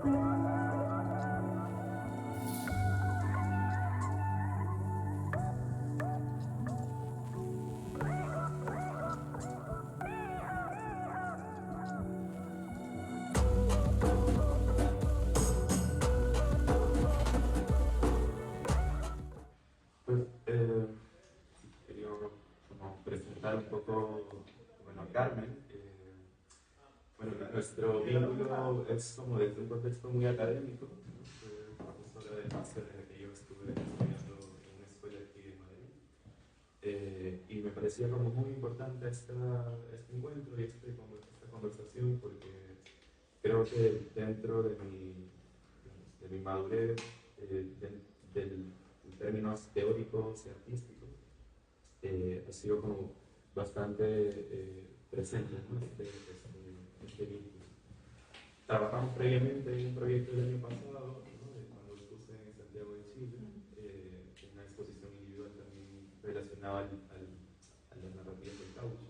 Pues quería como presentar un poco bueno, a Carmen. Bueno, nuestro vínculo es como desde un contexto muy académico, ¿no? Fue profesora de máster en el que yo estuve estudiando en una escuela aquí en Madrid. Y me parecía como muy importante este encuentro y esta conversación porque creo que dentro de mi madurez, en términos teóricos y artísticos, ha sido como bastante presente, ¿no? Este vínculo. Trabajamos previamente en un proyecto del año pasado, ¿no? Cuando expuse en Santiago de Chile, en una exposición individual también relacionada a las narrativas del caucho.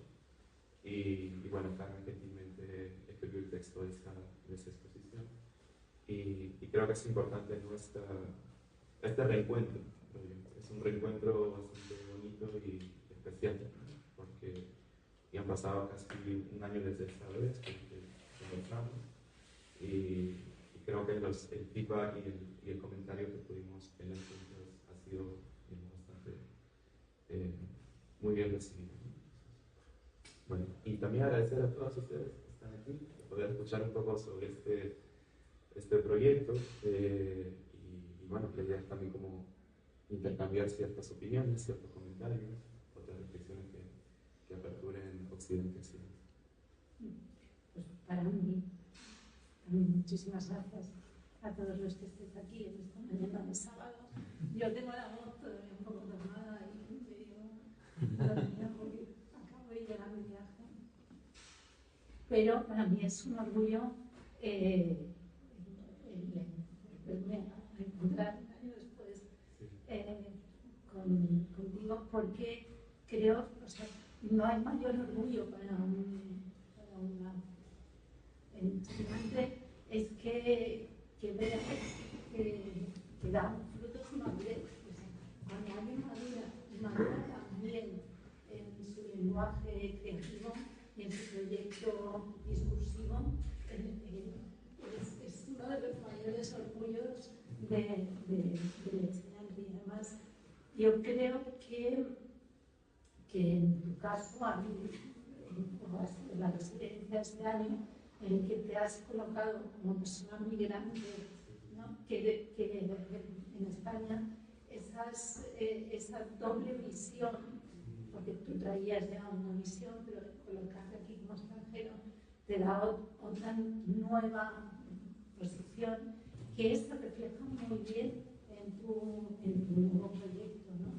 Y bueno, Carmen gentilmente escribió el texto de esa exposición. Y creo que es importante este reencuentro. Es un reencuentro bastante bonito y especial, ¿no? Porque ya han pasado casi un año desde esa vez que conversamos y creo que el feedback y el comentario que pudimos tener juntos ha sido bastante muy bien recibido. Bueno, y también agradecer a todos ustedes que están aquí, poder escuchar un poco sobre este proyecto y bueno, la idea es también como intercambiar ciertas opiniones, ciertos comentarios, otras reflexiones que aperturen Occidente. Pues para mí, muchísimas gracias a todos los que estéis aquí en esta mañana de sábado. Yo tengo la voz todavía un poco tomada y medio dormida porque acabo de llegar de viaje. Pero para mí es un orgullo volverme a encontrar un año después contigo, porque creo, o sea, no hay mayor orgullo para una estudiante es que vea que da frutos y madurez. O sea, cuando alguien madura también en su lenguaje creativo y en su proyecto discursivo, es uno de los mayores orgullos de la enseñanza. Y además, yo creo que en tu caso, en la residencia este año, en el que te has colocado como persona migrante, ¿no? que en España esa doble visión, porque tú traías ya una visión, pero colocarte aquí como extranjero te da otra nueva posición, que se refleja muy bien en tu nuevo proyecto, ¿no?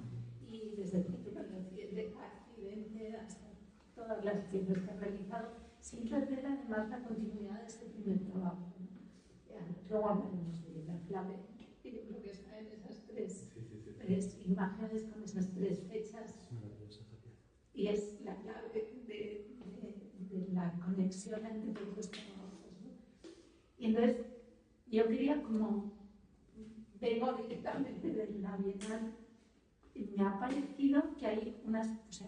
Y desde el título de accidente hasta todas las piezas que has realizado, sin perder además la continuidad de este primer trabajo, ¿no? Luego hablaremos de la clave, que yo creo que está en esas tres imágenes con esas tres fechas. Y es la clave de la conexión entre todos los trabajos, ¿no? Y entonces, yo quería, como vengo directamente de la Bienal, me ha parecido que hay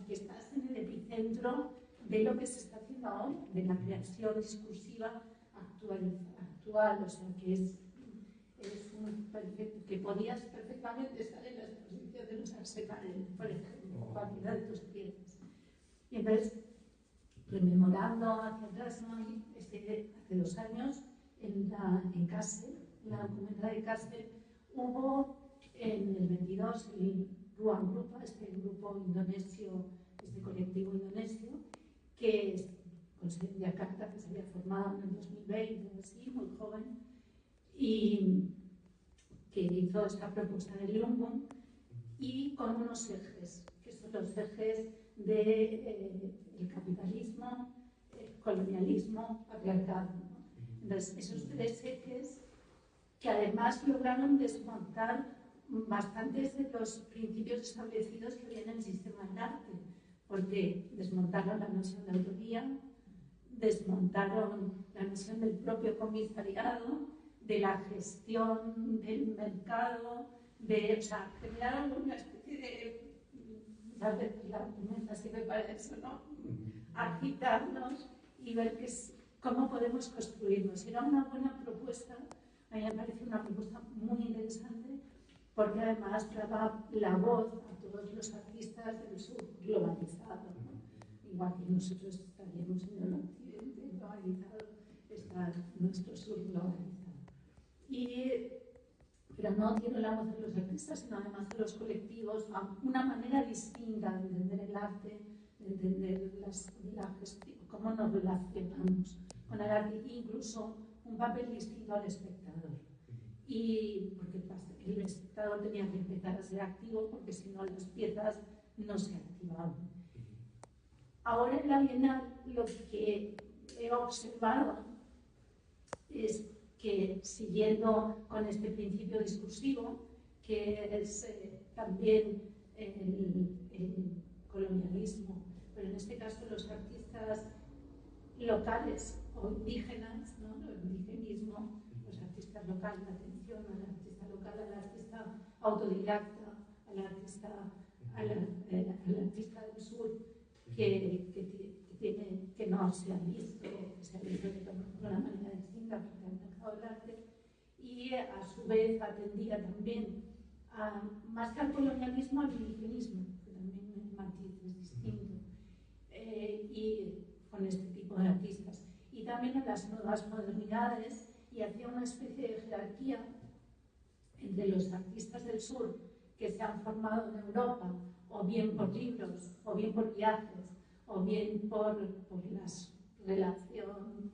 que estás en el epicentro de lo que se está haciendo ahora, de la creación discursiva actual, o sea, que es un perfecto, que podías perfectamente estar en la exposición de los Arseparel, por ejemplo, cualquiera de tus piezas. Y entonces, rememorando hacia atrás, ¿no? Hace 2 años, en Kassel, en la documenta de Kassel, hubo en el 22 el Ruang Grupa, este grupo indonesio, este colectivo indonesio, que es con sede en Yakarta, que se había formado en el 2020, así, muy joven, y que hizo esta propuesta del Lungun, y con unos ejes, que son los ejes del capitalismo, colonialismo, patriarcado, ¿no? Entonces, esos 3 ejes que además lograron desmontar bastantes de los principios establecidos que había en el sistema del arte, porque desmontaron la noción de autoría, desmontaron la noción del propio comisariado, de la gestión del mercado, o sea, generar alguna especie de, muchas veces la argumenta sirve para eso, ¿no? Agitarnos y ver cómo podemos construirnos. Era una buena propuesta, a mí me parece una propuesta muy interesante, porque además daba la voz a todos los artistas del sur globalizado, ¿no? Igual que nosotros estaríamos en el occidente globalizado, está nuestro sur globalizado. Pero no tiene la voz de los artistas, sino además de los colectivos, una manera distinta de entender el arte, de entender la gestión, cómo nos relacionamos con el arte, incluso un papel distinto al espectador. Y porque el espectador tenía que empezar a ser activo, porque si no las piezas no se activaban. Ahora en la Bienal lo que he observado es que, siguiendo con este principio discursivo, que es también el colonialismo, pero en este caso los artistas locales o indígenas, ¿no? El indigenismo, los artistas locales, la atención al artista local, al artista autodidacta, al artista del sur, que no se ha visto, que se ha visto de una manera distinta porque han dejado el arte, y a su vez atendía también más que al colonialismo, al indigenismo, que también el matiz es distinto, y con este tipo de artistas. Y también en las nuevas modernidades, y hacía una especie de jerarquía entre los artistas del sur que se han formado en Europa, o bien por libros, o bien por viajes, o bien por la relación,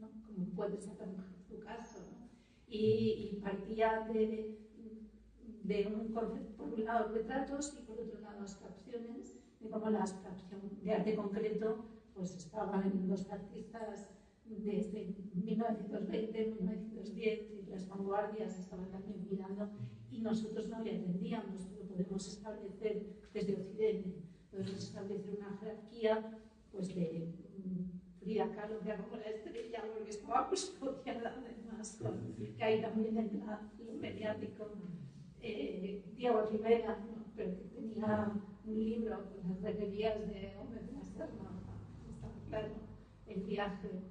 ¿no? Como puede ser tu caso, ¿no? Y partía de un concepto, por un lado retratos y por otro lado abstracciones, de cómo la abstracción de arte concreto pues estaban en los artistas desde 1920, 1910, y las vanguardias estaban también mirando, y nosotros no le atendíamos, pero podemos establecer desde Occidente, podemos establecer una jerarquía pues de Frida Kahlo, que como la estrella, porque estaba custodiada además, que ahí también entra lo mediático, Diego Rivera, ¿no? Pero que tenía un libro con las requerías de Homer de la Serna, estaba claro, el viaje.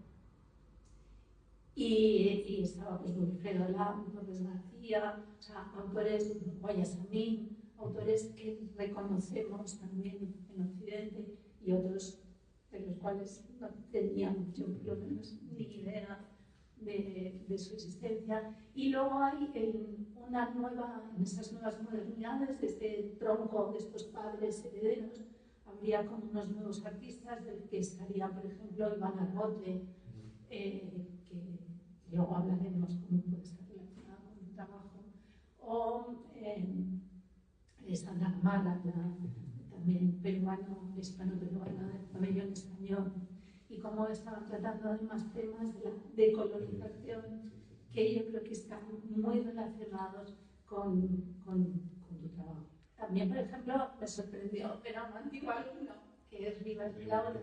Y estaba pues Wilfredo Lam, Torres García, o sea, autores, Guayasamín, autores que reconocemos también en Occidente, y otros de los cuales no teníamos yo por lo menos ni idea de su existencia. Y luego hay en esas nuevas modernidades, de este tronco de estos padres herederos, habría como unos nuevos artistas, del que estaría, por ejemplo, Iván Argote, que luego hablaremos cómo puede estar relacionado con el trabajo, o Sandra Gamarra, también peruano, hispano-peruana, de pabellón español, y cómo estaban tratando además temas de la decolonización, que yo creo que están muy relacionados con tu trabajo. También, por ejemplo, me sorprendió ver a un antiguo alumno, que es Rivas Vilaure,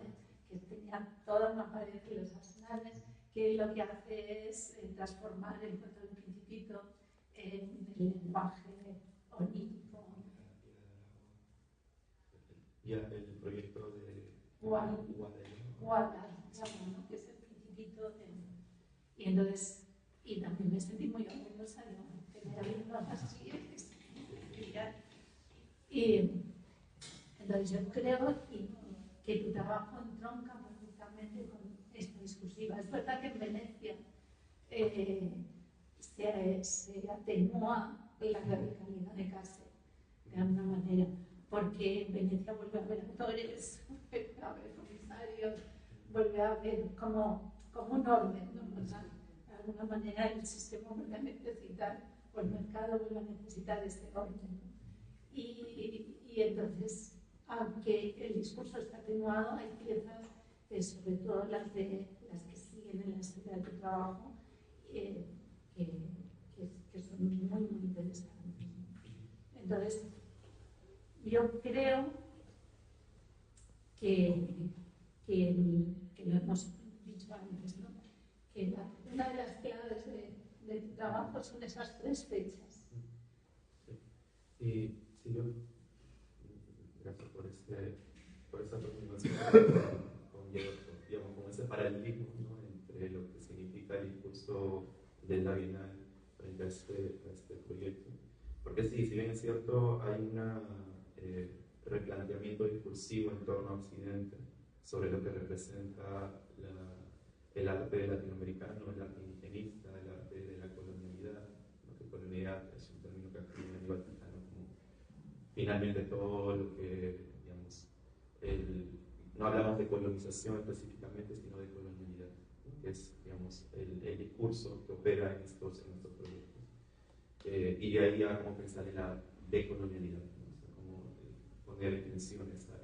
que tenía toda una pared de los arsenales, que lo que hace es transformar el cuento del Principito en el lenguaje onírico. Y el proyecto de Guadar, ¿no? Que es el Principito. Y entonces, y también me sentí muy orgullosa de tener alumnos así. Y entonces yo creo que tu trabajo entronca perfectamente con esta discursiva. Es verdad que en Venecia se atenúa la radicalidad de Cáceres, de alguna manera, porque en Venecia vuelve a haber autores, vuelve a haber comisarios, vuelve a haber como un orden, ¿no? O sea, de alguna manera el sistema vuelve a necesitar, o el mercado vuelve a necesitar este orden, ¿no? Y entonces, aunque el discurso está atenuado, hay piezas, sobre todo las que siguen en la historia de tu trabajo, que son muy, muy interesantes. Entonces, yo creo que lo hemos dicho antes, ¿no? que una de las claves de tu trabajo son esas tres fechas. Sí, sí, yo, gracias por esta aproximación con ese paralelismo, ¿no?, entre lo que significa el discurso de la Bienal frente a este proyecto. Porque sí, si bien es cierto, hay un replanteamiento discursivo en torno a Occidente sobre lo que representa el arte latinoamericano, el arte indigenista, el arte de la colonialidad, ¿no? Que colonialidad es un término que acuña el Vaticano como finalmente todo lo que, digamos, no hablamos de colonización específicamente, sino de colonialidad, ¿no?, que es, digamos, el discurso que opera en estos proyectos. Y de ahí a cómo pensar en la decolonialidad, ¿no? O sea, cómo poner en tensión esas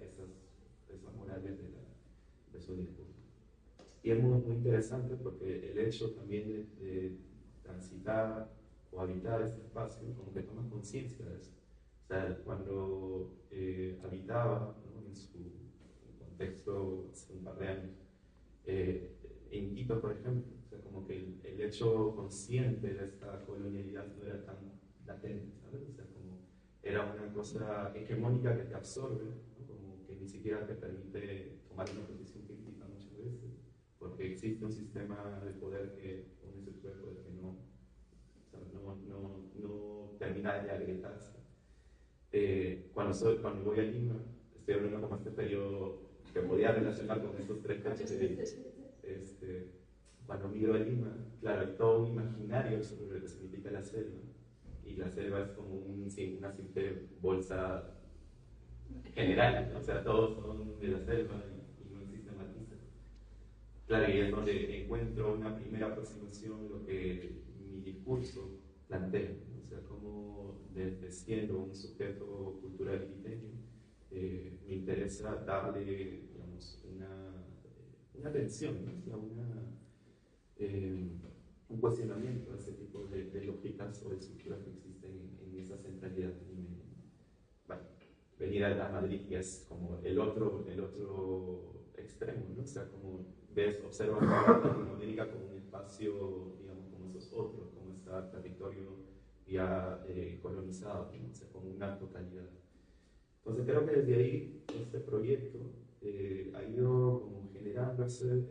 morales de su discurso. Y es muy interesante porque el hecho también de transitar o habitar este espacio, como que tomas conciencia de eso. O sea, cuando habitaba, ¿no?, en su contexto hace un par de años, en Quito, por ejemplo, o sea, como que el hecho consciente de esta colonialidad no era tan latente, ¿sabes? O sea, como era una cosa hegemónica que te absorbe, ¿no?, como que ni siquiera te permite tomar una posición crítica muchas veces, porque existe un sistema de poder una estructura de poder que no, o sea, no termina de agrietarse. Cuando voy a Lima, estoy hablando como este periodo que podía relacionar con estos tres casos de Lima. Cuando miro a Lima, claro, hay todo un imaginario sobre lo que significa la selva, y la selva es como una simple bolsa general, ¿no? O sea, todos son de la selva y no existen matices. Claro, y es donde encuentro una primera aproximación lo que mi discurso plantea, ¿no? O sea, como desde siendo un sujeto cultural quiteño, me interesa darle, digamos, una atención, ¿no? O sea, un cuestionamiento a ese tipo de lógicas o de estructuras que existen en esa centralidad limeña. Bueno, venir a Madrid ya es como el otro extremo, ¿no? O sea, como observas a Latinoamérica como un espacio, digamos, como esos otros, como este territorio ya colonizado, ¿no? O sea, como una totalidad. Entonces creo que desde ahí este proyecto ha ido como generando ese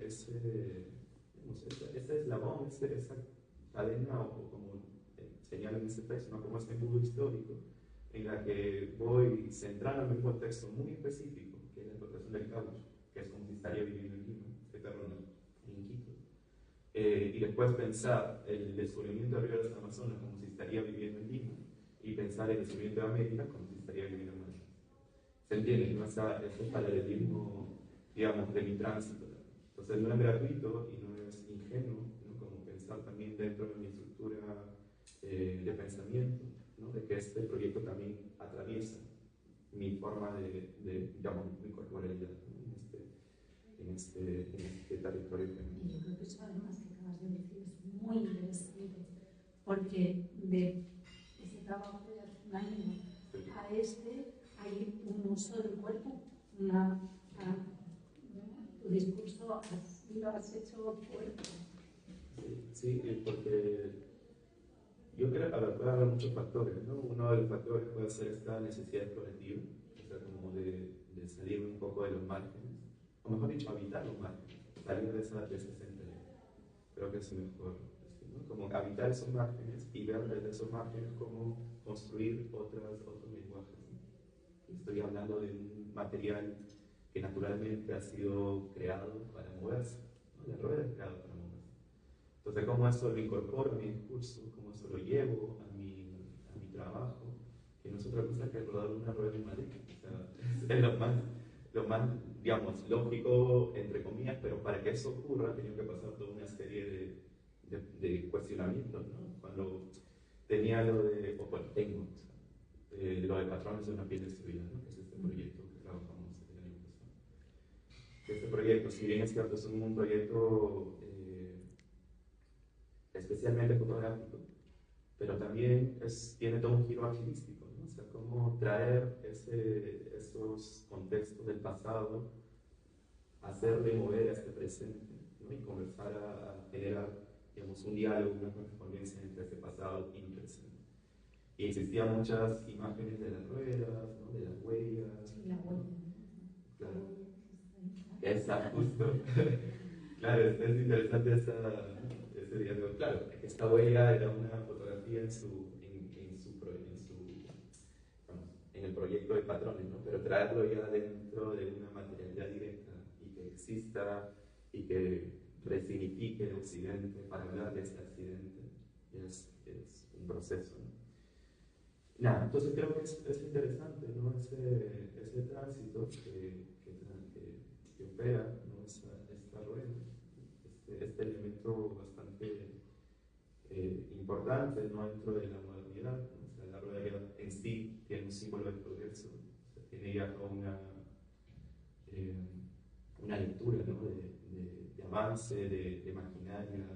eslabón, esa cadena, o como señala en ese texto, ¿no?, como este embudo histórico, en la que voy centrándome en un contexto muy específico, que es la explotación del caucho, que es como si estaría viviendo en Lima, en Quito, y después pensar el descubrimiento de río de las Amazonas como si estaría viviendo en Lima, y pensar el descubrimiento de América como si estaría viviendo en Madrid. ¿Se entiende? ¿No? Ese paralelismo, digamos, de mi tránsito. Entonces no es gratuito y no es ingenuo, ¿no?, como pensar también dentro de mi estructura de pensamiento, ¿no?, de que este proyecto también atraviesa mi forma digamos, mi corporalidad, ¿no?, en este territorio. Y yo creo que eso además que acabas de decir es muy interesante, porque de ese trabajo de hace un año a hay un uso del cuerpo, tu discurso lo has hecho cuerpo. Sí, porque yo creo que puede haber muchos factores, ¿no? Uno de los factores puede ser esta necesidad explorativa, o sea, como de salir un poco de los márgenes, o mejor dicho, habitar los márgenes, salir de esa centralidad. Creo que es mejor, ¿no?, como habitar esos márgenes y ver desde esos márgenes cómo construir otros lenguajes, ¿no? Estoy hablando de un material que naturalmente ha sido creado para moverse, ¿no? La rueda es creada para moverse. Entonces, cómo eso lo incorporo a mi discurso, cómo eso lo llevo a mi trabajo, que no es otra cosa que rodar una rueda en Madrid. O sea, es lo más, digamos, lógico, entre comillas, pero para que eso ocurra, he tenido que pasar toda una serie de cuestionamientos, ¿no? Cuando tenía lo de, o bueno, tengo, o sea, lo de Patrones de una piel destruida, ¿no?, que es este proyecto que trabajamos el año pasado. Este proyecto, si bien es cierto, es un proyecto especialmente fotográfico, pero también tiene todo un giro archivístico, ¿no? O sea, cómo traer esos contextos del pasado, hacerle mover a este presente, ¿no? ¿no? Y comenzar a generar, digamos, un diálogo, una correspondencia entre ese pasado y el presente. Y existían muchas imágenes de las ruedas, ¿no? De las huellas. Sí, la huella. Claro. Esa, justo. Claro, es interesante ese diálogo. Claro, esta huella era una fotografía en el proyecto de patrones, ¿no? Pero traerlo ya dentro de una materialidad directa y que exista y que resignifique el Occidente para hablar de ese accidente es un proceso, ¿no? Nada, entonces creo que es interesante, ¿no? Ese tránsito que opera, ¿no? Esta rueda, este elemento bastante importante, ¿no? Dentro de la modernidad, ¿no? O sea, la rueda en sí tiene un símbolo de progreso, o sea, tiene ya una lectura, ¿no? de avance, de maquinaria,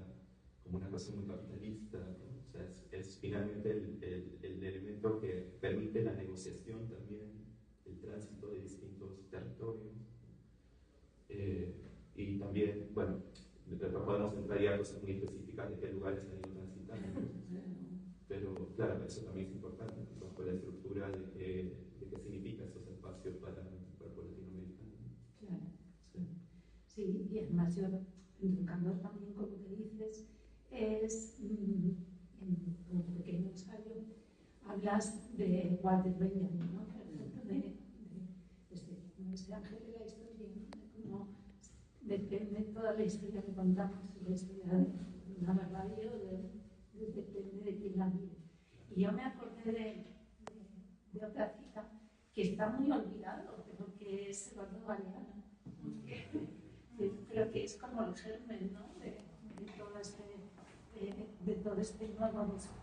como una cosa muy capitalista, ¿no? O sea, es finalmente el elemento que permite la negociación también, el tránsito de distintos territorios. Y también, bueno, podemos entrar ya a cosas muy específicas de qué lugares han ido transitando, ¿no? Pero claro, eso también es importante, bajo la estructura de qué significa esos espacios para el cuerpo latinoamericano. Claro, sí, y además yo, enfocando también con lo que dices, es en un pequeño ensayo, hablas de Walter Benjamin, ¿no? Por ejemplo, de ese ángel de la historia, ¿no? De cómo depende toda la historia que contamos, la historia de una barbarie o depende de quién la vive. Y yo me acordé de otra cita que está muy olvidado, pero que es Eduardo Galeano, ¿no? Creo que es como el germen, ¿no? de todo este nuevo discurso.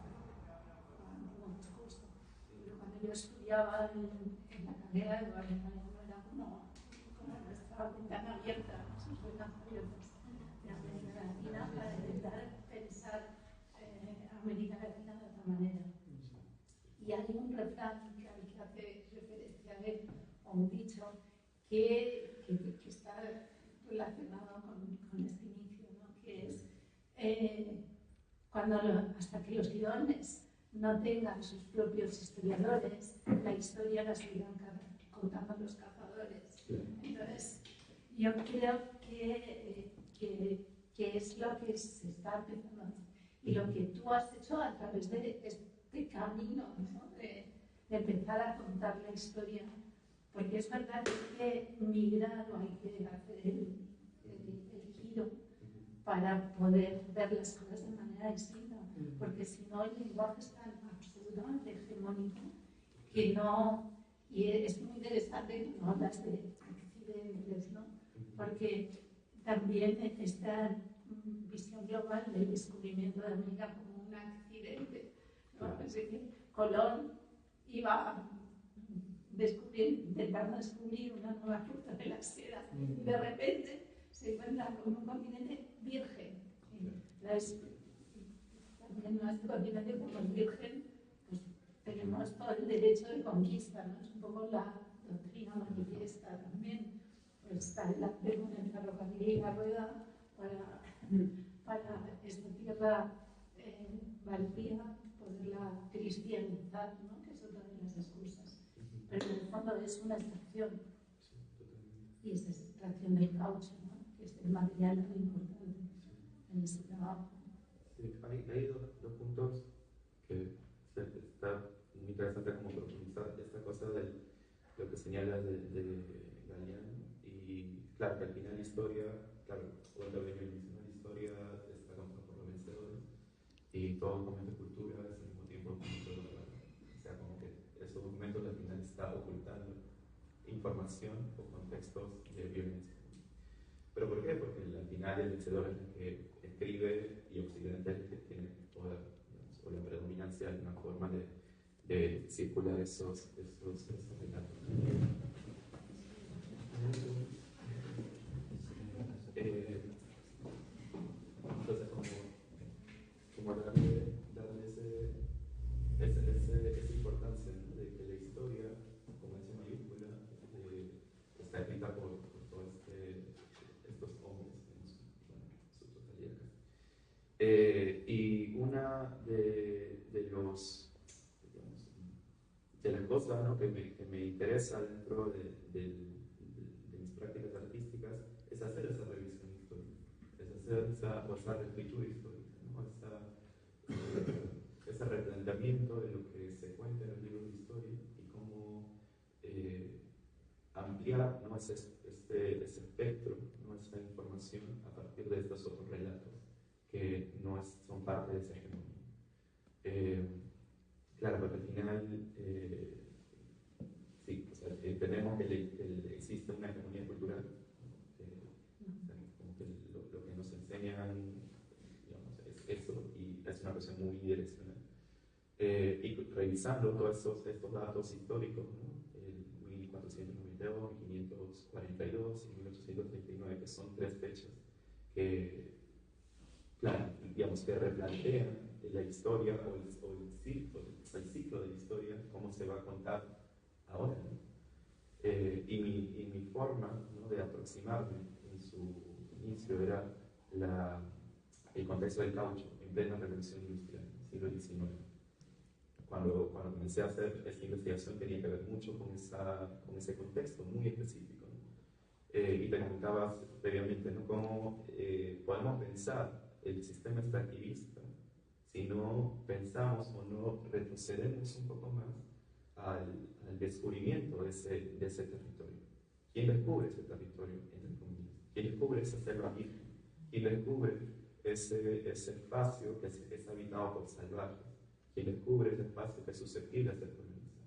Pero cuando yo estudiaba en la carrera, Eduardo Galeano era como nuestra ventana abierta, ¿no? Sus ventanas abiertas de América Latina para intentar pensar América Latina de otra manera. Y hay un refrán que hace referencia a él, o un dicho, que está relacionado con este inicio, ¿no? Que es hasta que los leones no tengan sus propios historiadores, la historia la seguirán contando los cazadores. Entonces, yo creo que es lo que se está empezando a hacer. Y lo que tú has hecho a través de este camino, ¿no? de empezar a contar la historia, porque es verdad que migrar o hay que hacer el giro para poder ver las cosas de manera distinta, porque si no el lenguaje es tan absolutamente hegemónico que no, y es muy interesante cuando hablas de accidentes, ¿no? Porque también esta visión global del descubrimiento de América como un accidente, ¿no? Es decir, Colón iba intentando descubrir una nueva ruta de la seda y de repente se encuentra con un continente virgen. También nuestro continente como es virgen, pues tenemos todo el derecho de conquista, ¿no? Es un poco la doctrina manifiesta también. Pues está el apego en el ferrocarril y la rueda para esta tierra baldía poderla cristianizar, ¿no? Que es otra de las excusas. Pero en el fondo es una extracción. Y esa extracción del caucho, ¿no? Que es el material muy importante en ese trabajo. Sí, hay dos puntos que está muy interesante como profundizar esta cosa de lo que señalas de Galeano. Y claro, que al final la historia, claro, cuando dice, ¿no? La historia está compuesta por los vencedores y todo documento de cultura es al mismo tiempo documento de verdad. O sea, como que esos documentos al final está ocultando información o contextos de violencia. ¿Pero por qué? Porque al final el vencedor es el que escribe y Occidente es el que tiene poder, digamos, o la predominancia de una forma de circular esos relatos. Entonces, como darle esa importancia, ¿no? De que la historia, como esa mayúscula, está escrita por todos estos hombres, cosa, ¿no?, que me interesa dentro de mis prácticas artísticas es hacer esa revisión histórica, es hacer esa reescritura histórica, ¿no? Ese replanteamiento de lo que se cuenta en el libro de historia y cómo ampliar, ¿no?, ese espectro, ¿no?, esa información a partir de estos otros relatos que no son parte de esa hegemonía. Claro, porque al final, sí, o sea, tenemos que existe una hegemonía cultural, o sea, como que lo que nos enseñan, digamos, es eso, y es una cosa muy direccional. Y revisando todos estos datos históricos, ¿no?, el 1492, 1542 y 1839, que son 3 fechas que, claro, digamos, que replantean la historia o el ciclo de la historia, cómo se va a contar ahora, ¿no? Y mi forma, ¿no?, de aproximarme en su inicio era el contexto del caucho en plena revolución industrial, siglo XIX. Cuando comencé a hacer esta investigación tenía que ver mucho con ese contexto muy específico, ¿no? Y te comentabas previamente, ¿no?, cómo podemos pensar el sistema extractivista si no pensamos o no retrocedemos un poco más al descubrimiento de ese territorio. ¿Quién descubre ese territorio, entre comillas? ¿Quién descubre esa selva virgen? ¿Quién descubre ese espacio que es habitado por salvajes? ¿Quién descubre ese espacio que es susceptible a ser colonizado?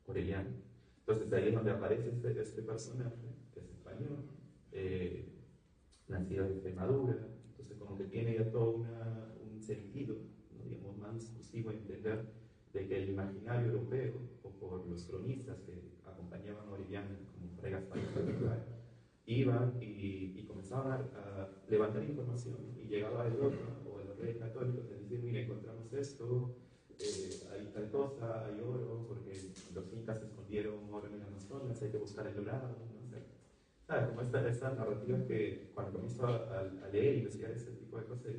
Orellana. Entonces, de ahí es donde aparece este personaje, que es español, nacido en Extremadura. Entonces, como que tiene ya todo un sentido, ¿no?, digamos, más discursivo, entender de que el imaginario europeo, o por los cronistas que acompañaban a Orellana, como Fray Gaspar iban y comenzaban a levantar información, y llegaba a Europa o a los reyes católicos a decir: mira, encontramos esto, hay tal cosa, hay oro, porque los incas escondieron oro en el Amazonas, hay que buscar el dorado, ¿no? O sea, como esta narrativa que cuando comienzo a leer y investigar ese tipo de cosas,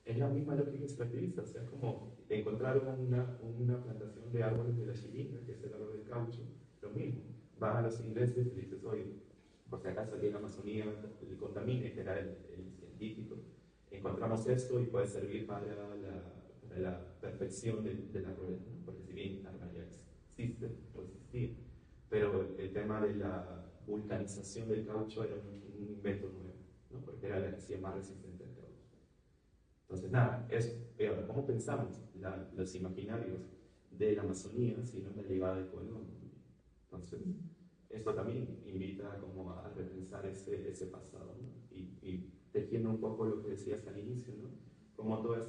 es la misma lógica extractivista. O sea, como encontraron una plantación de árboles de la chiringa, que es el árbol del caucho, lo mismo. Van a los ingleses y dices: oye, por si acaso aquí en la Amazonía el contamine, que era el científico, encontramos esto y puede servir para la perfección de la rueda, ¿no? Porque si bien la rueda existe o existía, pero el tema de la vulcanización del caucho era un invento nuevo, ¿no?, porque era la que hacía más resistente al caucho. Entonces, nada, eso. ¿Cómo pensamos los imaginarios de la Amazonía si no es la llegada de Colón? Entonces, esto también invita como a repensar ese pasado, ¿no? Y tejiendo un poco lo que decías al inicio, ¿no?, como todos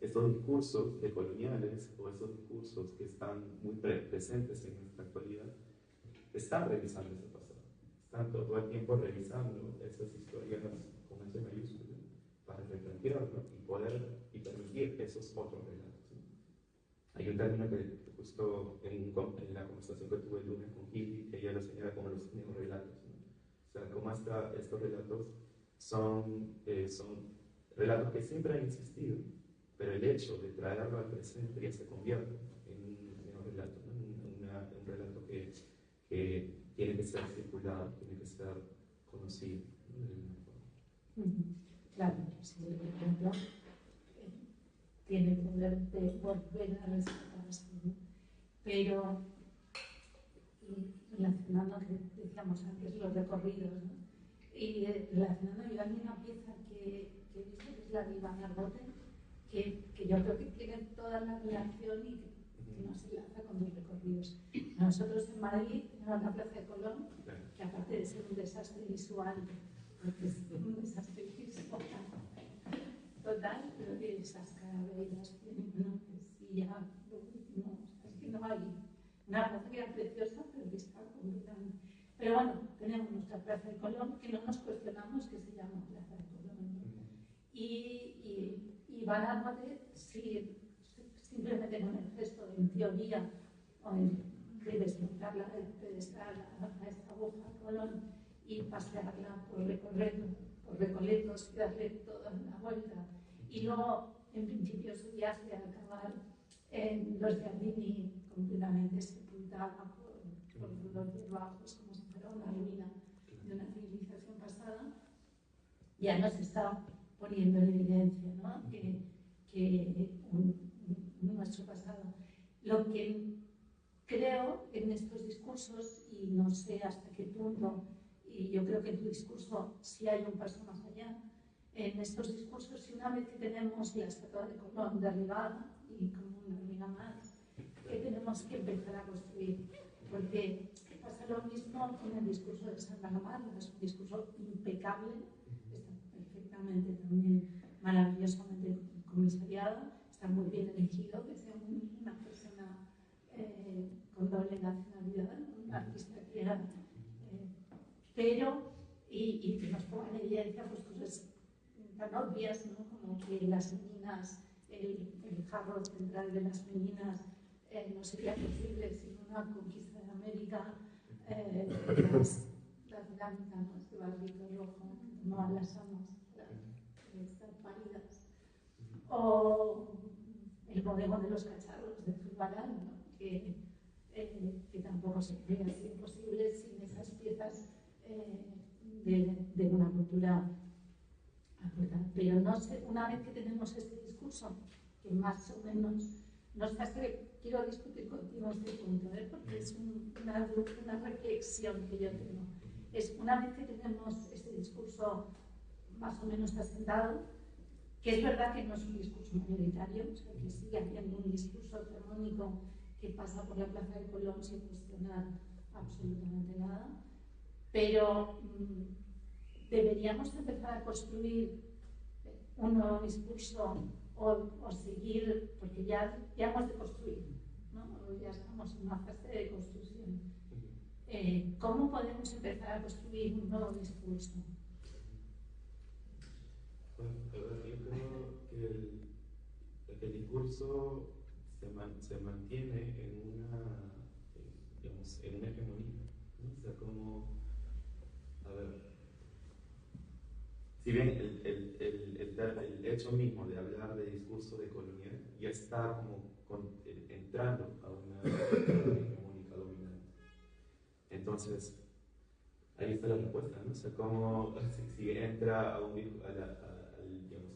estos discursos decoloniales o estos discursos que están muy presentes en nuestra actualidad están revisando ese pasado, están todo el tiempo revisando esas historias con ese mayúsculo para replantearlo y poder y permitir esos otros relatos, ¿no? Hay un término que justo en la conversación que tuve el lunes con Gili, ella lo señala como los neorrelatos, ¿no? O sea, como estos relatos son relatos que siempre han existido, pero el hecho de traerlo al presente ya se convierte en un neorrelato, ¿no?, un relato que tiene que ser circulado, tiene que ser conocido, ¿no?, de alguna forma. Claro, sí, por ejemplo, tiene poder de volver a rescatarse, ¿no? Pero relacionando a que decíamos antes los recorridos, ¿no?, y relacionando, yo hay una pieza que he visto, que es la de Iván Argote, que yo creo que tiene toda la relación y que nos enlaza con los recorridos. Nosotros en Madrid tenemos la Plaza de Colón, que aparte de ser un desastre visual, porque es un desastre visual total, pero que esas carabelas tienen, ¿no?, que ya lo último, es que no hay una plaza que era preciosa, pero que está completamente. Pero bueno, tenemos nuestra Plaza de Colón, que no nos cuestionamos que se llama Plaza de Colón, ¿no? Y Van Argote, sí, simplemente con el gesto de, en teoría, de desmontar la pedestal a esta aguja Colón y pasearla por Recoletos y darle toda una vuelta. Y luego, en principio, su viaje a acabar Los Giardini completamente sepultada por los bajos, como si fuera una ruina de una civilización pasada, ya nos está poniendo en evidencia, ¿no? Nuestro pasado. Lo que creo en estos discursos, y no sé hasta qué punto, y yo creo que en tu discurso sí hay un paso más allá, en estos discursos, y una vez que tenemos la estatua de Colón derribada y como una ruina más, que tenemos que empezar a construir, porque pasa lo mismo con el discurso de Sandra Gamarra, es un discurso impecable, está perfectamente también maravillosamente comisariado, está muy bien elegido, que sea una persona con doble nacionalidad, una artista que era, pero, y que nos ponga en evidencia pues, cosas tan obvias, ¿no? Como que las meninas, el jarro central de las meninas no sería posible sin una conquista de América, la cerámica, ¿no? Este barrito rojo que tomaban las amas para estar pálidas, o el bodegón de los cacharros de Zurbarán, ¿no? Que tampoco sería así posible sin esas piezas de una cultura aportada. Pero no sé, una vez que tenemos este discurso, que más o menos nos hace, quiero discutir contigo este punto, porque es una reflexión que yo tengo. Es una vez que tenemos este discurso más o menos asentado, que es verdad que no es un discurso mayoritario, o sea, que sigue habiendo un discurso hegemónico que pasa por la Plaza de Colón sin cuestionar absolutamente nada, pero deberíamos empezar a construir un nuevo discurso o seguir, porque ya hemos de construir, ¿no? Ya estamos en una fase de construcción. ¿Cómo podemos empezar a construir un nuevo discurso? Bueno, yo creo que el discurso se mantiene en digamos, en una hegemonía, ¿no? O sea, como, a ver, si bien el hecho mismo de hablar de discurso de colonial ya está como entrando a una hegemónica dominante. Entonces, ahí está la respuesta, ¿no? O sea, como si entra a digamos, a la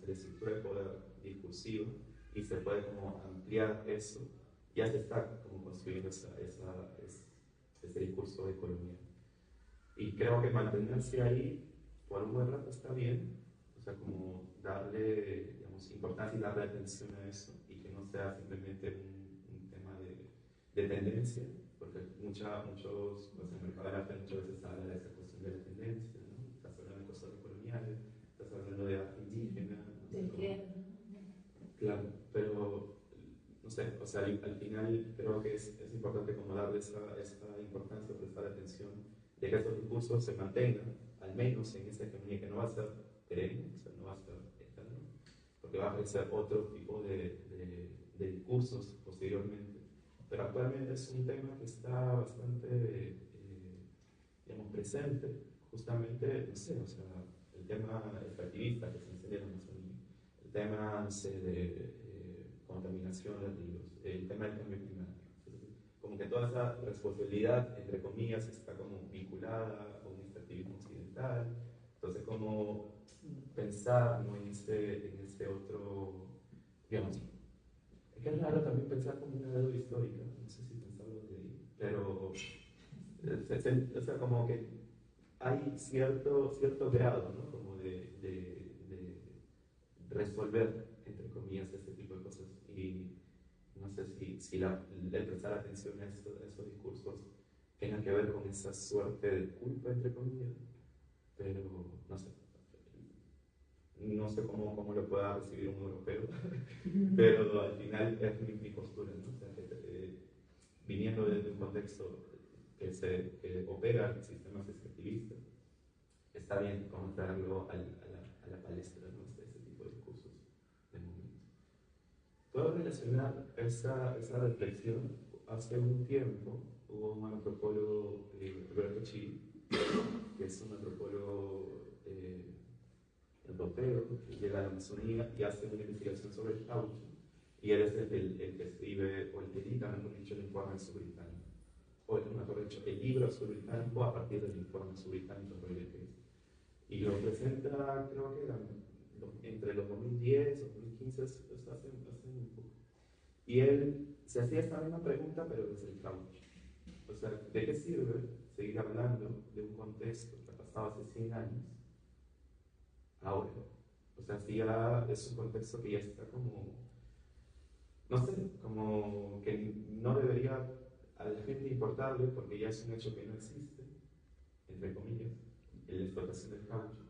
estructura de poder discursiva y se puede como ampliar eso, ya se está como construyendo ese discurso de colonial. Y creo que mantenerse ahí por un buen rato está bien, o sea, como darle, digamos, importancia y darle atención a eso y que no sea simplemente un tema de tendencia, porque muchos, pues en el mercado del arte muchas veces habla de esa cuestión de la tendencia, ¿no? Estás hablando de cosas coloniales, estás hablando de arte indígena, no sé cómo. Claro, pero no sé, o sea, al final creo que es importante como darle esa importancia, prestar atención, de que estos discursos se mantengan, al menos en esa hegemonía que no va a ser perenne, o sea, no va a ser eterno, porque va a aparecer otro tipo de discursos posteriormente. Pero actualmente es un tema que está bastante, digamos, presente, justamente, no sé, o sea, el tema extractivista que se incendia en la Amazonía, el tema, no sé, de contaminación de ríos, el tema del cambio climático. Como que toda esa responsabilidad, entre comillas, está como vinculada a un extractivismo occidental. Entonces, como pensar, ¿no? en este otro, digamos, es que es raro también pensar como una deuda histórica, no sé si pensarlo de ahí, pero, o sea, como que hay cierto grado, ¿no? Como de resolver, entre comillas, este tipo de cosas. Y no sé si el prestar atención a esos discursos tengan que ver con esa suerte de culpa, entre comillas, pero no sé cómo lo pueda recibir un europeo, pero al final es mi postura, ¿no? O sea, viniendo desde un contexto que opera en sistemas extractivistas, está bien como traerlo a la palestra, ¿no? Este tipo de discursos de momento. Puedo relacionar esa reflexión. Hace un tiempo hubo un antropólogo, Roberto Chili, que es un antropólogo europeo que llega a la Amazonía y hace una investigación sobre el caucho Y él es el que escribe, o el que edita, mejor dicho, el informe subbritánico. O, mejor dicho, el libro subbritánico a partir del informe subbritánico sobre el que es. Y lo presenta, creo que entre los 2010 o 2015, hace un poco. Y él se hacía esta misma pregunta, pero desde el caucho. O sea, ¿de qué sirve seguir hablando de un contexto que ha pasado hace 100 años ahora? O sea, si ya es un contexto que ya está como, no sé, como que no debería a la gente importarle porque ya es un hecho que no existe, entre comillas, en la explotación del caucho,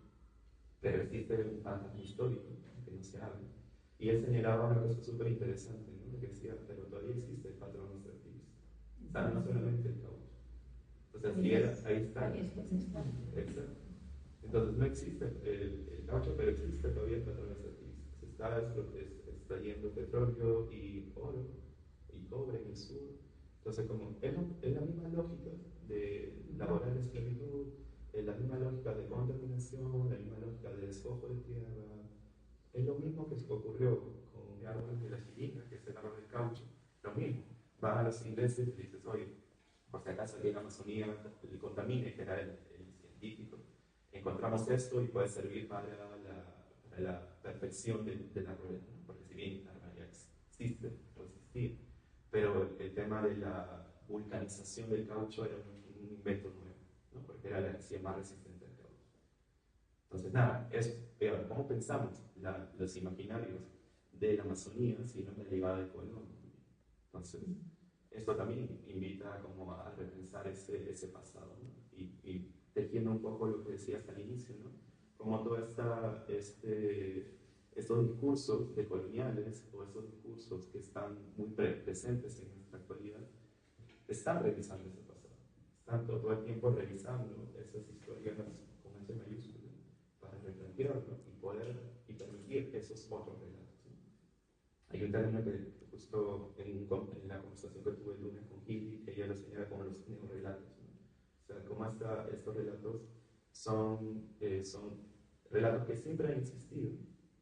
pero existe un fantasma histórico que no se habla. Y él señalaba una cosa súper interesante, ¿no? Que decía, pero todavía existe el patrón extractivista. O sea, no solamente el caucho. O sea, si era, ahí está. Exacto. Entonces no existe el caucho, pero existe todavía el patrón extractivista. Se está extrayendo petróleo y oro y cobre en el sur. Entonces, como es la misma lógica de laboral de esclavitud, es la misma lógica de contaminación, la misma lógica de despojo de tierra. Es lo mismo que ocurrió con el árbol de la chilina, que es el árbol del caucho. Lo mismo. Vas a los ingleses y dices, oye, por si acaso aquí en la Amazonía el contamine, que era el científico, encontramos esto y puede servir para la perfección de la rueda, ¿no? Porque si bien la rueda ya existe o existía, pero el tema de la vulcanización del caucho era un invento nuevo, ¿no? Porque era la que más resistente al caucho. Entonces, nada, ¿cómo pensamos los imaginarios de la Amazonía si no es la llegada de Colón? Entonces, esto también invita como a repensar ese pasado, ¿no? Y tejiendo un poco lo que decías al inicio, ¿no? Como todos estos discursos decoloniales o estos discursos que están muy presentes en nuestra actualidad, están revisando ese pasado, están todo el tiempo revisando esas historias con H mayúscula para replantearlo y permitir esos otros relatos, ¿no? Hay un término que justo en la conversación que tuve el lunes con Gili, ella lo señala como los neorelatos, ¿no? O sea, como estos relatos son relatos que siempre han existido,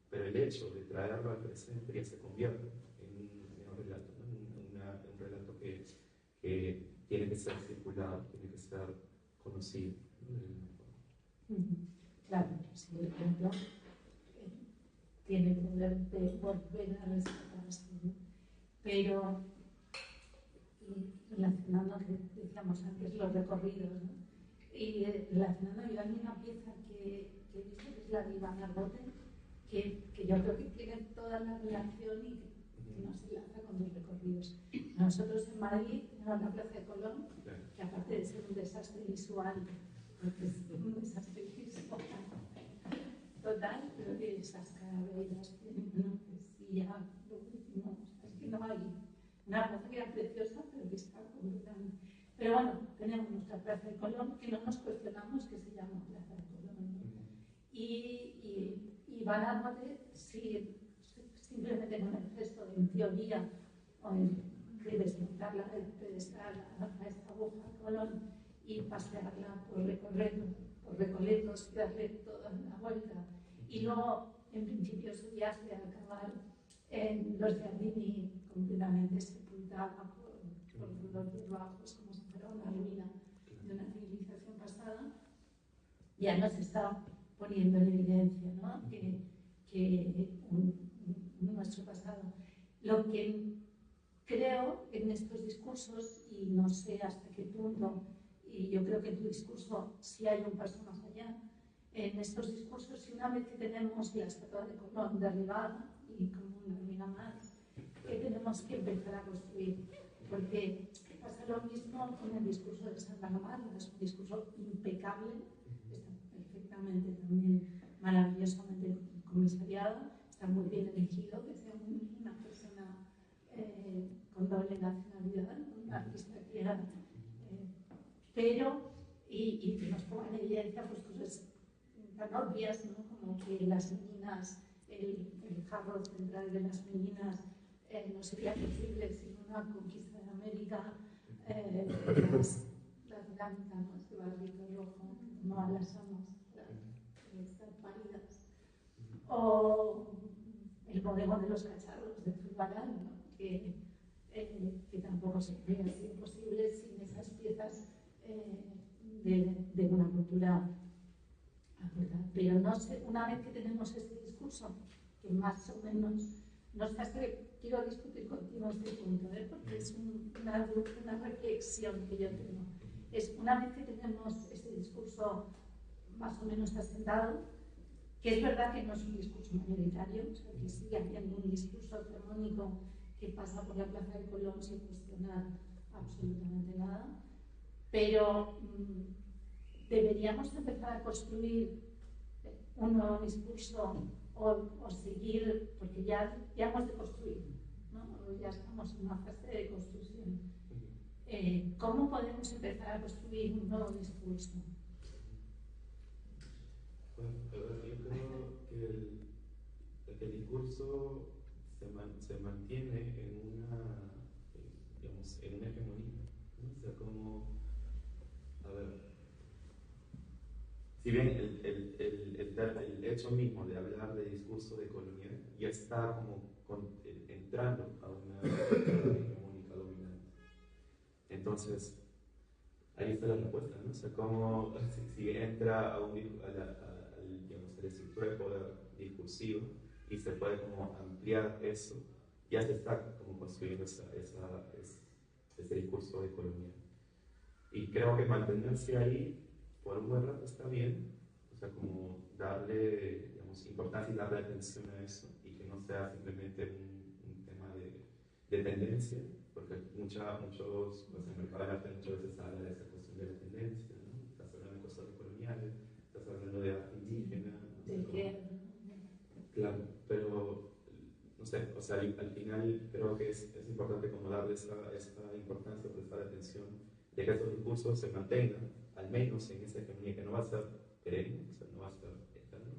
pero el hecho de traerlo al presente ya se convierte en un neorelato, ¿no? Un relato que tiene que ser circulado, tiene que ser conocido, ¿no? Claro, sí, el ejemplo tiene poder de volver a rescatarse, ¿no? Pero relacionando lo que decíamos antes, los recorridos, ¿no? Y relacionando, yo hay una pieza que he visto que es la de Iván Arbote, que yo creo que tiene toda la relación y que nos enlaza con los recorridos. Nosotros en Madrid tenemos la Plaza de Colón, que aparte de ser un desastre visual, porque es un desastre visual total, pero que esas carabelas tienen una poesía, lo último, es que no hay una plaza que era preciosa, pero que está completamente. Pero bueno, tenemos nuestra Plaza de Colón, que no nos cuestionamos que se llama Plaza de Colón, ¿no? Y Van Arbote, sí, simplemente con el gesto de, en teoría, de desmontar la pedestal a esta aguja Colón y pasearla por Recoletos y darle toda la vuelta. Y luego, en principio, su viaje a acabar en los Giardini completamente sepultada por los bajos, como si fuera una ruina de una civilización pasada, ya nos está poniendo en evidencia, ¿no? que nuestro pasado. Lo que creo en estos discursos, y no sé hasta qué punto, y yo creo que en tu discurso sí hay un paso más allá, en estos discursos, si una vez que tenemos la estatua de Colón derribada y como una ruina más, que tenemos que empezar a construir, porque pasa lo mismo con el discurso de Santa Marta, es un discurso impecable, está perfectamente también maravillosamente comisariado, está muy bien elegido, que sea una persona con doble nacionalidad, un artista que era, pero, y que nos ponga en evidencia pues, cosas tan obvias, ¿no? Como que las meninas, el jarro central de las meninas no sería posible sin una conquista de América, las lántanas de barrito rojo, no a las amas, las pálidas, o el bodegón de los cacharros de reparar, ¿no? Que tampoco se puede ser posible sin esas piezas de una cultura acordada. Pero no sé, una vez que tenemos este discurso, que más o menos, no sé, hasta que quiero discutir contigo este punto, porque es una reflexión que yo tengo. Es una vez que tenemos este discurso más o menos asentado, que es verdad que no es un discurso mayoritario, o sea, que sigue habiendo un discurso hegemónico que pasa por la Plaza de Colón sin cuestionar absolutamente nada, pero deberíamos empezar a construir un nuevo discurso o seguir, porque ya hemos de construir, ¿no? Ya estamos en una fase de construcción. ¿Cómo podemos empezar a construir un nuevo discurso? Bueno, yo creo que el discurso se mantiene en digamos, en una hegemonía, ¿no? O sea, como, a ver, si bien el hecho mismo de hablar de discurso de colonial ya está como entrando a una hegemónica dominante. Entonces, ahí está la respuesta, ¿no? O sea, como si entra a digamos, a la estructura de poder discursivo y se puede como ampliar eso, ya se está como construyendo ese discurso de colonial. Y creo que mantenerse ahí por un buen rato está bien, o sea, como darle, digamos, importancia y darle atención a eso y que no sea simplemente un tema de tendencia, porque muchos, pues en el mercado del arte muchas veces habla de esa cuestión de la tendencia, ¿no? Estás hablando de cosas coloniales, estás hablando de arte indígena, ¿no? Claro, pero no sé, o sea, al final creo que es importante como darle esa importancia, prestar atención, de que estos discursos se mantengan, al menos en esa hegemonía que no va a ser perenne, o sea, no va a ser eterno,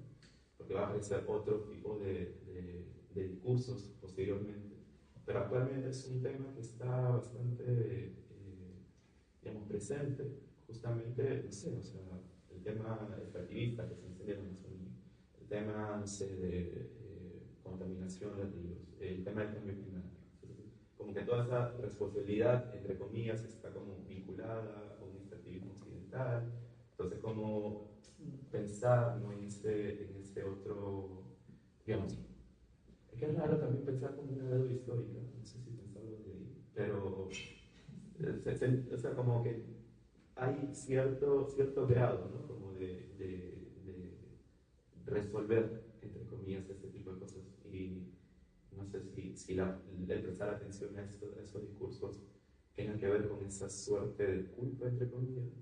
porque va a aparecer otro tipo de discursos posteriormente. Pero actualmente es un tema que está bastante, digamos, presente, justamente, no sé, o sea, el tema extractivista que se incendia en la Amazonía, el tema, no sé, de contaminación de ríos, el tema del cambio climático. Entonces, como que toda esa responsabilidad, entre comillas, está como vinculada a un extractivismo occidental. Entonces, como pensar, ¿no? en este otro, digamos, es que es raro también pensar como una deuda histórica, no sé si pensarlo de ahí, pero, o sea, como que hay cierto grado, ¿no? Como de resolver, entre comillas, este tipo de cosas. Y no sé si el prestar atención a estos discursos tengan que ver con esa suerte de culpa, entre comillas,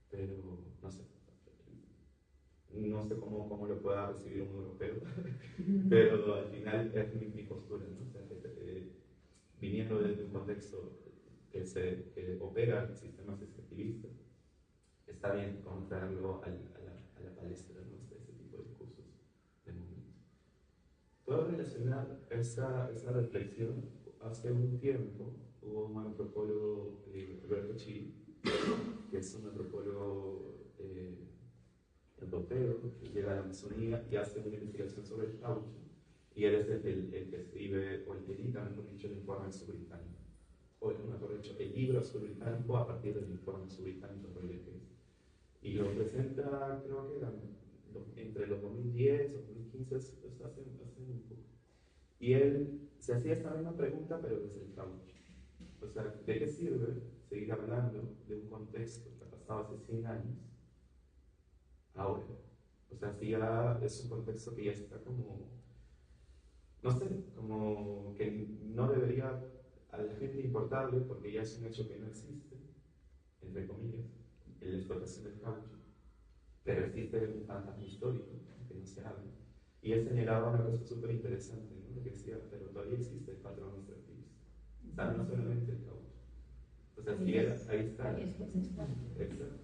pero no sé. No sé cómo lo pueda recibir un europeo, pero al final es mi postura, ¿no? O sea, viniendo desde un contexto que opera en sistemas extractivistas, está bien como traerlo a la palestra, ¿no? Ese tipo de discursos de momento. Puedo relacionar esa reflexión. Hace un tiempo hubo un antropólogo, Roberto Chiri, que es un antropólogo europeo que llega a la Amazonía y hace una investigación sobre el caucho, y él es el que escribe, o el que edita, mejor dicho, el informe subbritánico, o mejor dicho, el libro subbritánico a partir del informe subbritánico sobre el que es. Y lo presenta, creo que entre los 2010 y 2015, hace un poco. Y él se hacía esta misma pregunta, pero desde el caucho. O sea, ¿de qué sirve seguir hablando de un contexto que ha pasado hace 100 años ahora? O sea, si ya es un contexto que ya está como, no sé, como que no debería a la gente importarle porque ya es un hecho que no existe, entre comillas, en la explotación del caucho, pero existe un fantasma histórico que no se habla. Y él señalaba una cosa súper interesante, ¿no? Que decía, pero todavía existe el patrón extractivista. O sea, no solamente el caucho. O sea, si era, ahí está. Exacto.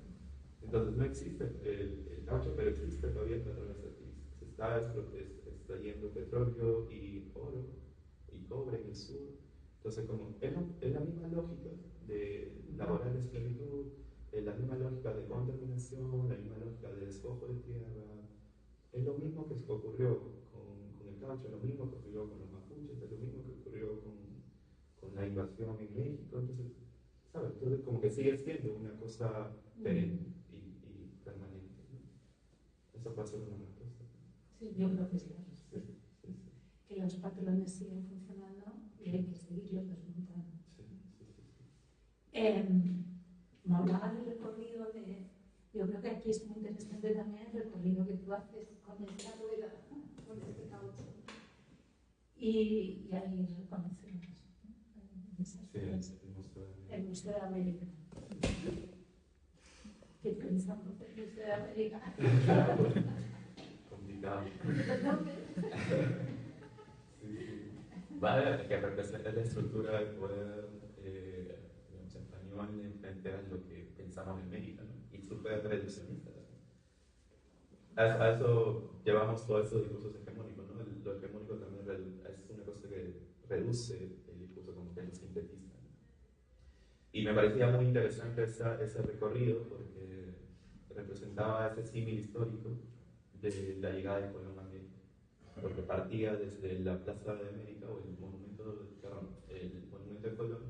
Entonces no existe el caucho, pero existe todavía el patrón extractivista. Se está extrayendo petróleo y oro y cobre en el sur. Entonces, como es la misma lógica de laboral de esclavitud, es la misma lógica de contaminación, la misma lógica de despojo de tierra. Es lo mismo que ocurrió con el caucho, es lo mismo que ocurrió con los mapuches. mapuches, es lo mismo que ocurrió con la invasión en México, entonces, ¿sabes? Entonces como que sigue siendo una cosa perenne y permanente, ¿no? Eso puede ser una respuesta. Sí, yo creo que es la respuesta. Sí, sí, sí. Que los patrones siguen funcionando y hay que seguirlos desmontando. Sí, sí, sí, sí. Me hablaba del recorrido de... Yo creo que aquí es muy interesante también el recorrido que tú haces con esta rueda, ¿no? Con este caucho. Y ahí reconocemos, ¿no? Sí, el Museo de América. ¿Qué pensamos del Museo de América? Complicado. Sí, sí. Vale, que representa la estructura del poder digamos, español en frente a lo que pensamos en América, ¿no? Y súper reduccionista también. A eso llevamos todos esos discursos hegemónicos, ¿no? Lo hegemónico también es una cosa que reduce el discurso, como que lo sintetiza, ¿no? Y me parecía muy interesante ese recorrido porque representaba ese símil histórico de la llegada de Colón a América. Porque partía desde la Plaza de América, o el monumento de Colón,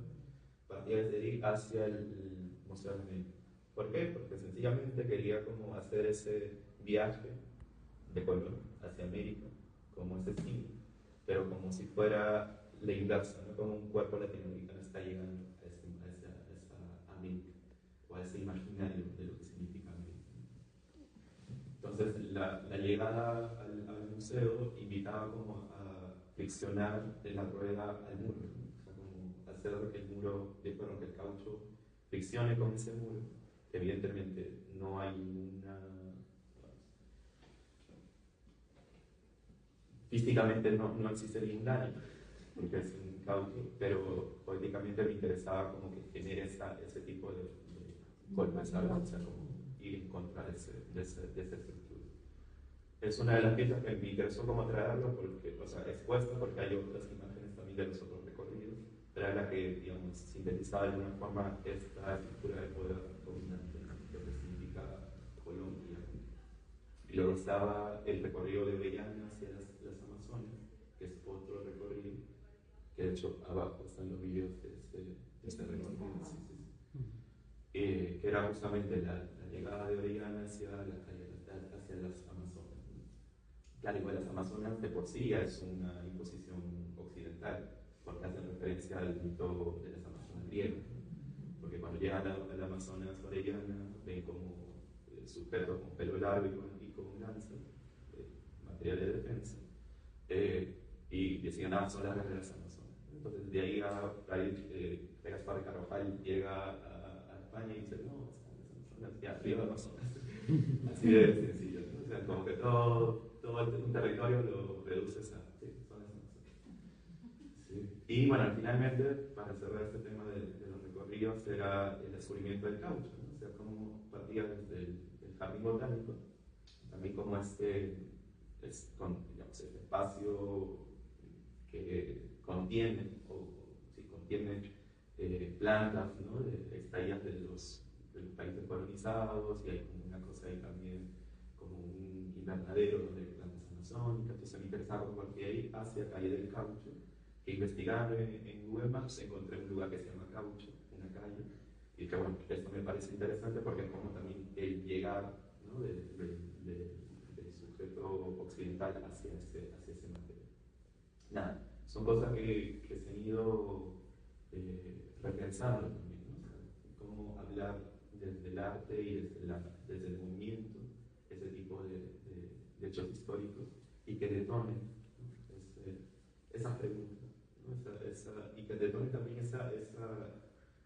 partía desde ahí hacia el Museo de América. ¿Por qué? Porque sencillamente quería como hacer ese viaje de Colón hacia América, como ese símbolo, pero como si fuera la inversa, ¿no? Como un cuerpo latinoamericano está llegando a esa América, o a ese imaginario de lo que significa América. Entonces, la llegada al museo invitaba como a friccionar de la rueda al muro, ¿no? O sea, como hacer que el muro, que el caucho friccione con ese muro. Evidentemente no hay físicamente no existe ningún daño, porque es un caucho, pero políticamente me interesaba como que genere ese tipo de golpes, ¿sabes? O sea, como ir en contra de esa estructura. Es una de las piezas que me interesó como traerlo, porque, o sea, expuesta, porque hay otras imágenes también de los otros recorridos, pero era la que, digamos, sintetizaba de alguna forma esta estructura de poder dominante, ¿no? Lo que significa Colombia. Y luego estaba el recorrido de Orellana hacia las Amazonas, que es otro recorrido, que de hecho abajo están los videos de este recorrido, sí, sí, sí. Que era justamente la llegada de Orellana hacia las Amazonas. Claro, igual las Amazonas de por sí ya es una imposición occidental, porque hacen referencia al mito de las Amazonas griegas, porque cuando llegan a la Amazonas Orellana ven como sujetos con pelo largo y con lanza, material de defensa, y decían, son las guerreras Amazonas. Entonces de ahí Gaspar de Carvajal llega a España y dice, no, están las Amazonas, ya, arriba Amazonas. Así de sencillo, ¿no? O sea, como que todo un territorio lo reduces a, sí, son las Amazonas. Sí. Y bueno, finalmente, para cerrar este tema de los recorridos, era el descubrimiento del caucho, ¿no? O sea, cómo partía desde el jardín botánico, también como digamos, el espacio que contiene, contiene plantas, ¿no? Extraídas de los países colonizados, y hay como una cosa ahí también, como un invernadero de plantas amazónicas. Entonces me interesaba porque ahí hacia Calle del Caucho, que investigando en Google Maps encontré un lugar que se llama Caucho, una calle, y que bueno, esto me parece interesante porque es como también el llegar, ¿no? del sujeto occidental hacia ese material. Nada, son cosas que se han ido repensando también, ¿no? O sea, cómo hablar desde el arte y desde el movimiento ese tipo de hechos históricos y que detonen, ¿no? Esas preguntas, ¿no? Y que detonen también esa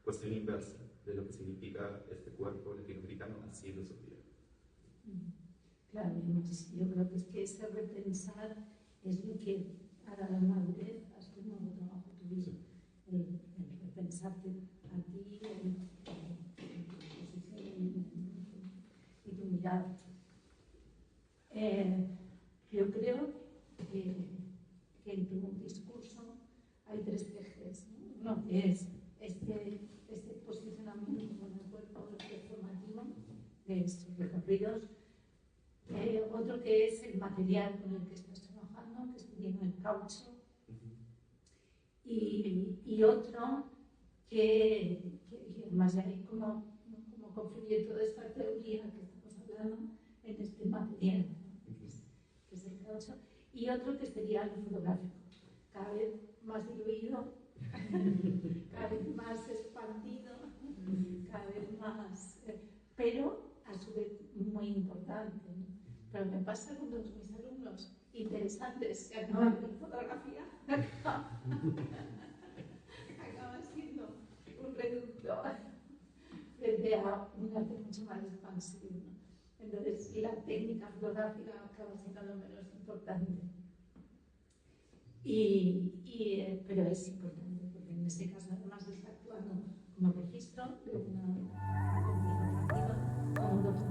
cuestión inversa de lo que significa este cuerpo latinoamericano haciendo su vida. Claro, yo creo que ese repensar es lo que hará la madurez hasta un nuevo trabajo tuyo. Sí. El repensarte a ti, tu posición y tu mirada. Yo creo que en tu discurso hay tres ejes, ¿no? Uno que es este posicionamiento con el cuerpo performativo de estos recorridos. Otro que es el material con el que estás trabajando, que es lleno de caucho, y otro que además de ahí como confluye toda esta teoría que estamos hablando en este material, ¿no? que es el caucho, y otro que sería lo fotográfico, cada vez más diluido, cada vez más expandido, cada vez más, pero a su vez muy importante, ¿no? Pero me pasa con todos mis alumnos interesantes que acaban en fotografía, acaba siendo un reducto frente a un arte mucho más expansivo, ¿no? Entonces la técnica fotográfica acaba siendo lo menos importante. Pero es importante, porque en este caso además está actuando como registro de una fotografía, como un doctor